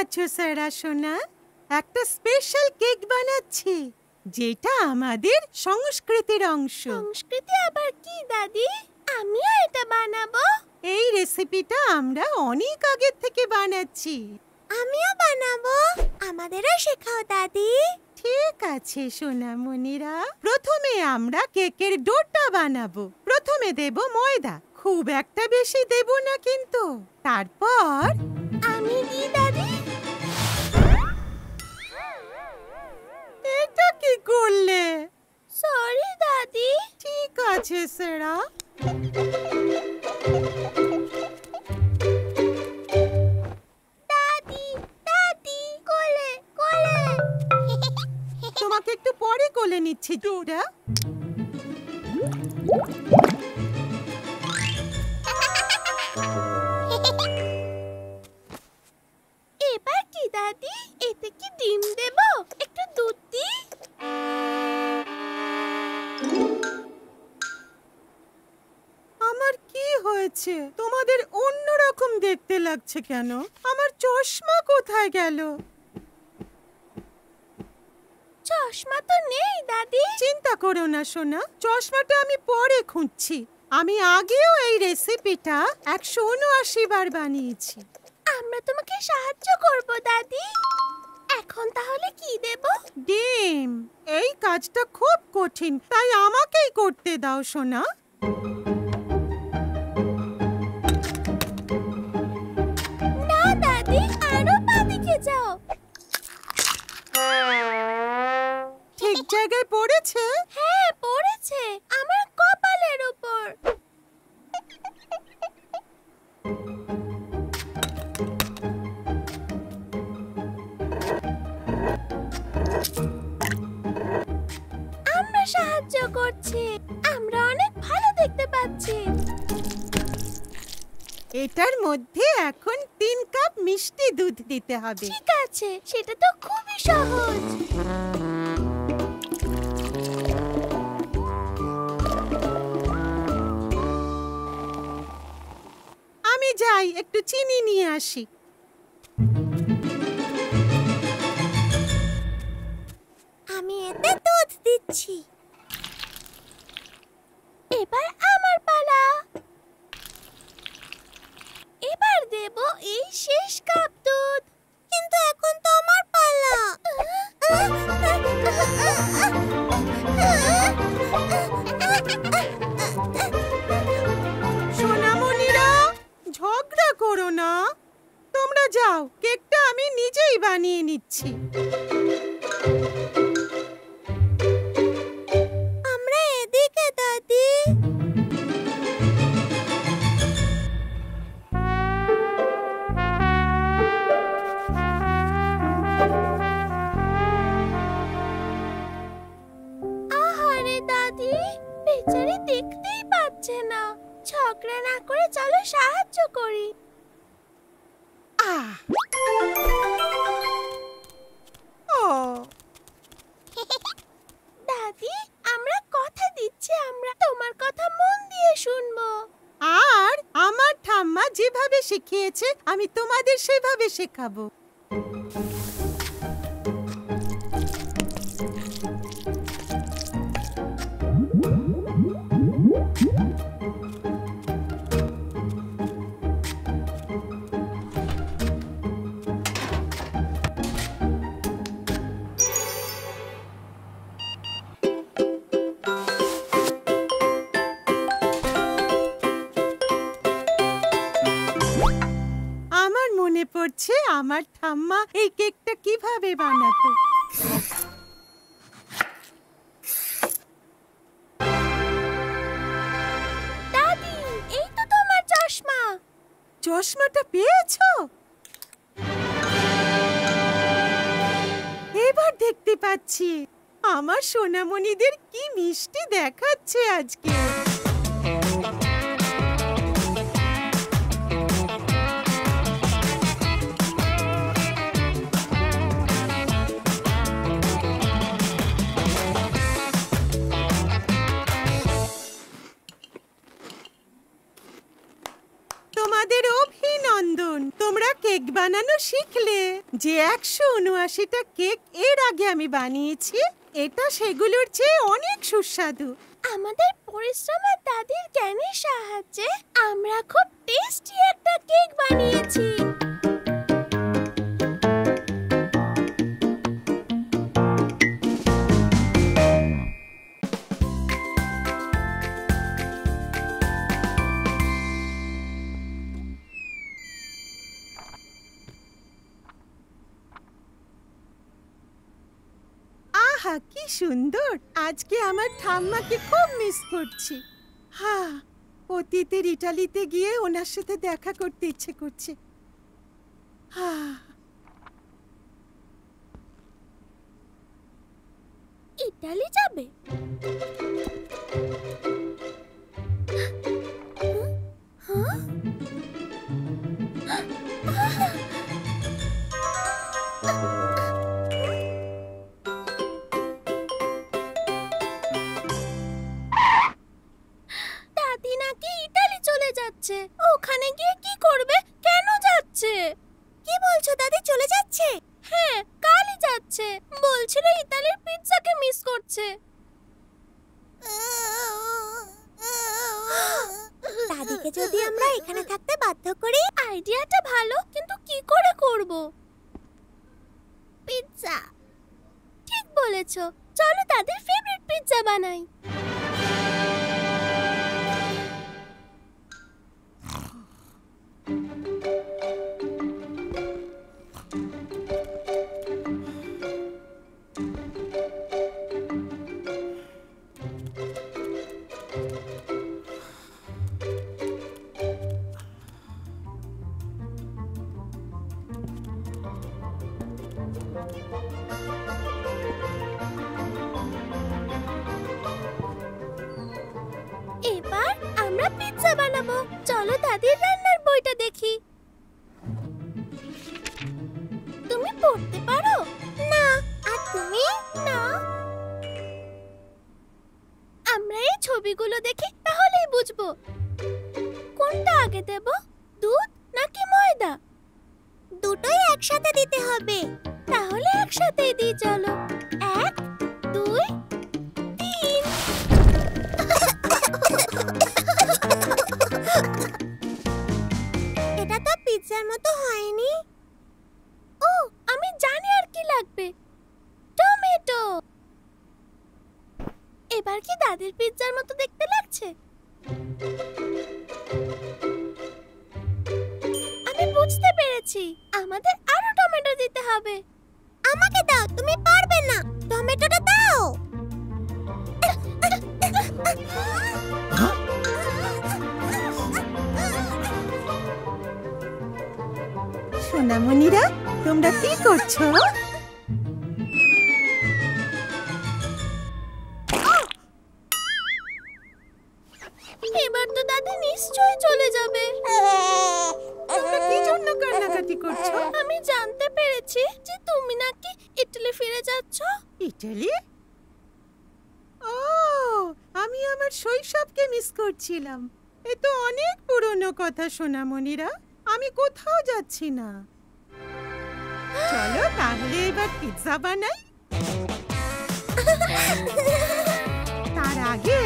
আছো সারা সোনা? একটা স্পেশাল কেক বানাচ্ছি যেটা আমাদের সংস্কৃতির অংশ। সংস্কৃতি আবার কি দাদি? আমিও এটা বানাবো। এই রেসিপিটা আমরা অনেক আগে থেকে বানাচ্ছি। আমিও বানাবো। আমাদেরও শেখাও দাদি। ঠিক আছে সোনামণিরা, প্রথমে আমরা কেকের ডোটা বানাবো। প্রথমে দেব ময়দা, খুব একটা বেশি দেব না কিন্তু। তারপর আমি দিই দাদি। এটা কি করলে? সরি দাদি। ঠিক আছে সেরা। দাদি দাদি কোলে কোলে। তোমাকে একটু পরে কোলে নিচ্ছি ডোরা। এবার কি দাদি? এতে কি ডিম দেব? একটু দুধ দিই। আমার কি হয়েছে? তোমাদের অন্যরকম দেখতে লাগছে কেন? আমার চশমা কোথায় গেল? চশমা তো নেই দাদি। চিন্তা করো না সোনা, চশমাটা আমি পরে খুঁজছি। আমি আগেও এই রেসিপিটা 179 বার বানিয়েছি। আমরা তোমাকে সাহায্য করব দাদি। এখন তাহলে কি দেব? ডিম। এই কাজটা খুব কঠিন, তাই আমাকেই করতে দাও সোনা। না দাদি, আরো বাদিকে যাও। ঠিক জায়গায় পড়েছে? হ্যাঁ পড়েছে, আমার কপালের উপর। আমরা সাহায্য করছি। আমরা অনেক ভালো দেখতে পাচ্ছি। এটার মধ্যে এখন 3 কাপ মিষ্টি দুধ দিতে হবে। ঠিক আছে, সেটা তো খুবই সহজ। আমি যাই একটু চিনি নিয়ে আসি। আমি এতে দুধ দিচ্ছি। এবার আমার পালা। এবার দেব এই শেষ কাপ দুধ। কিন্তু এখন তো আমার পালা। সোনামণিরা, ঝগড়া করো না। তোমরা যাও, কেকটা আমি নিজেই বানিয়ে নিচ্ছি। আমরা এদিকে দাদি। আহারে দাদি, বেচারি দেখতেই পাচ্ছে না। ঝগড়া না করে চলো সাহায্য করি। আহ ও দাদি, আমরা কথা দিচ্ছি আমরা তোমার কথা মন দিয়ে শুনবো। আর আমার ঠাম্মা যেভাবে শিখিয়েছে আমি তোমাদের সেভাবে শেখাবো। আমার মনে পড়ছে আমার ঠাম্মা এই কেকটা কিভাবে বানাতো। দাদি, এই তো তোমার চশমা। চশমাটা পেয়েছো? এবার দেখতে পাচ্ছি আমার সোনামণিদের কি মিষ্টি দেখাচ্ছে আজকে। তোমাদের অভিনন্দন, তোমরা তোমরা কেক বানানো শিখলে। যে 179টা কেক এর আগে আমি বানিয়েছি, এটা সেগুলোর চেয়ে অনেক সুস্বাদু। আমাদের পরিশ্রম আর দাদির জ্ঞানের সাহায্যে আমরা খুব টেস্টি একটা কেক বানিয়েছি। আহা, কি সুন্দর! আজকে আমার ঠাম্মাকে খুব মিস করছি। হ্যাঁ, অতীতের ইটালিতে গিয়ে ওনার সাথে দেখা করতে ইচ্ছে করছে। হ্যাঁ, ইতালি যাবে? দাদি নাকি ইতালি চলে যাচ্ছে। ওখানে গিয়ে কি করবে? কেন যাচ্ছে? কি বলছো, দাদি চলে যাচ্ছে? হ্যাঁ, কালই যাচ্ছে। বলছিল ইতালির পিৎজাকে মিস করছে। দাদিকে যদি আমরা এখানে থাকতে বাধ্য করি? আইডিয়াটা ভালো, কিন্তু কি করে করব? পিৎজা। ঠিক বলেছো, চলো দাদির ফেভারিট পিৎজা বানাই। এবার আমরা পিৎজা বানাবো। চলো দাদির রান্নার বইটা দেখি। তুমি পড়তে পারো? না। আর তুমি? না। আমরা এই ছবিগুলো দেখি, তাহলেই বুঝবো কোনটা আগে দেব, দুধ নাকি ময়দা। দুটোই একসাথে দিতে হবে। তাহলে একসাথেই দিই, চলো। 1 2 3। এটা তো পিৎজার মতো হয়নি। ও, আমি জানি আর কি লাগবে। টমেটো। এবার কি দাদির পিৎজার মতো দেখতে লাগছে? আমি বুঝতে পেরেছি, আমাদের আরো টমেটো দিতে হবে। আমাকে দাও, তুমি পারবে না। টমেটোটা দাও। সোনামণিরা, তোমরা কি করছো? এবার তো দাদি নিশ্চয়ই চলে যাবে। তোমরা কি জন্য কান্নাকাটি করছো? আমি জানতে পেরেছি যে তুমি নাকি ইটালি ফিরে যাচ্ছ। ইটালি? ও, আমি আমার শৈশবকে মিস করছিলাম। এ তো অনেক পুরনো কথা সোনামণিরা। আমি কোথাও যাচ্ছি না। চলো তাহলে এবার পিৎজা বানাই। তার আগে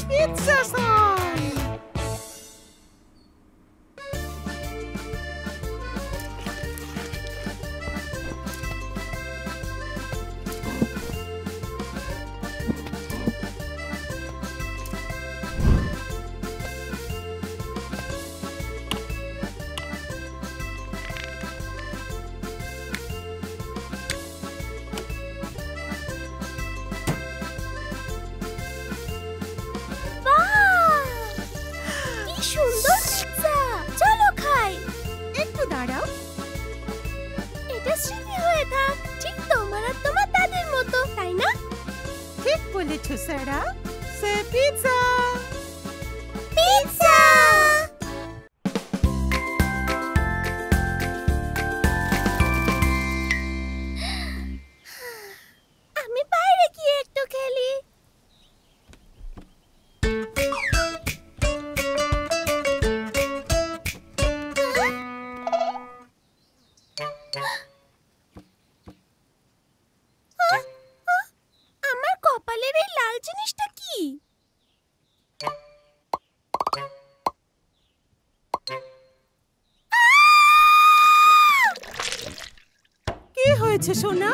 পিৎজা সস। সুন্দর পিৎজা, চলো খাই। একটু দাঁড়াও। এটা স্মৃতি হয়ে থাক, ঠিক তোমার আর তোমার দাদির মতো, তাই না? ঠিক বলেছো সারা। সে পিৎজা। পিৎজা। আমি বাইরে গিয়ে একটু খেলি। হয়েছে সোনা?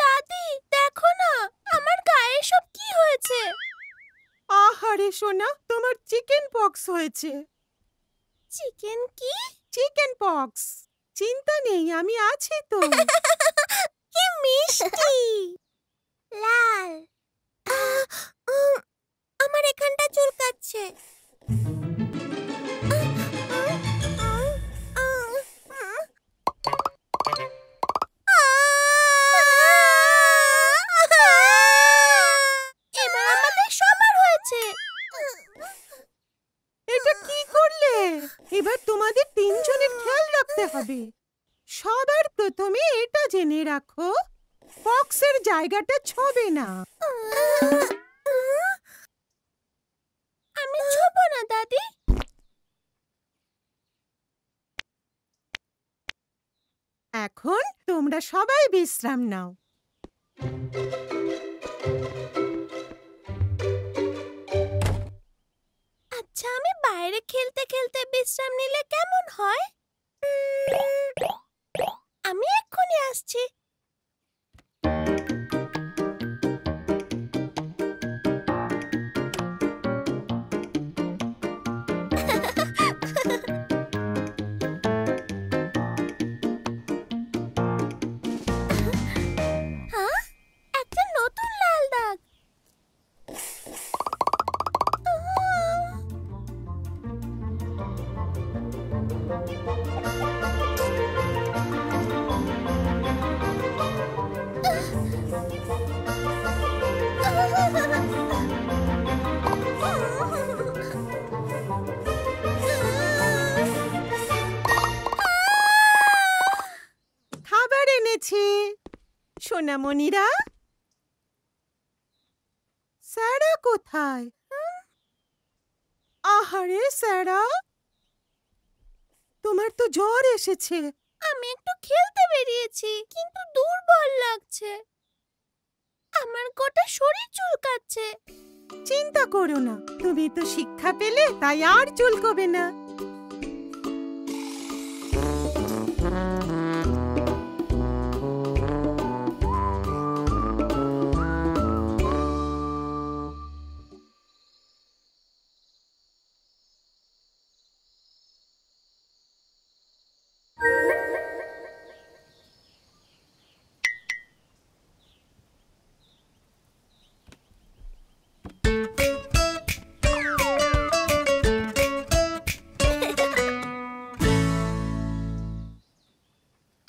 দাদি দেখো না, আমার গায়ে সব কি হয়েছে? আহারে সোনা, তোমার চিকেন পক্স হয়েছে। চিকেন কি? Chicken pox. চিন্তা নেই, আমি আছি তো। কি মিষ্টি লাল। আমার এখানটা চুলকাচ্ছে। এবার আমাদের সবার হয়েছে। এটা কি করলে? এবার তোমাদের তিনজনের খেয়াল রাখতে হবে। সবার প্রথমে এটা জেনে রাখো, পক্সের জায়গাটা ছোবে না। আমি ছোবো না দাদি। এখন তোমরা সবাই বিশ্রাম নাও। আচ্ছা, আমি বাইরে খেলতে খেলতে বিশ্রাম নিলে কেমন হয়? আমি এক্ষুনি আসছি। হ্যাঁ, একটা নতুন লাল দাগ। খাবার এনেছি সোনামণিরা। স্যারা কোথায়? আহারে স্যারা, তোমার তো জ্বর এসেছে। আমি একটু খেলতে বেরিয়েছি, কিন্তু দুর্বল লাগছে। আমার গোটা শরীর চুলকাচ্ছে। চিন্তা করো না, তুমি তো শিক্ষা পেলে, তাই আর চুলকবে না।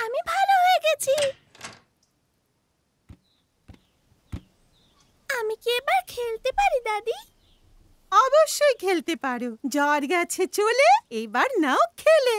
আমি ভালো হয়ে গেছি। আমি কি এবার খেলতে পারি দাদি? অবশ্যই খেলতে পারো, জ্বর গেছে চলে, এবার নাও খেলে।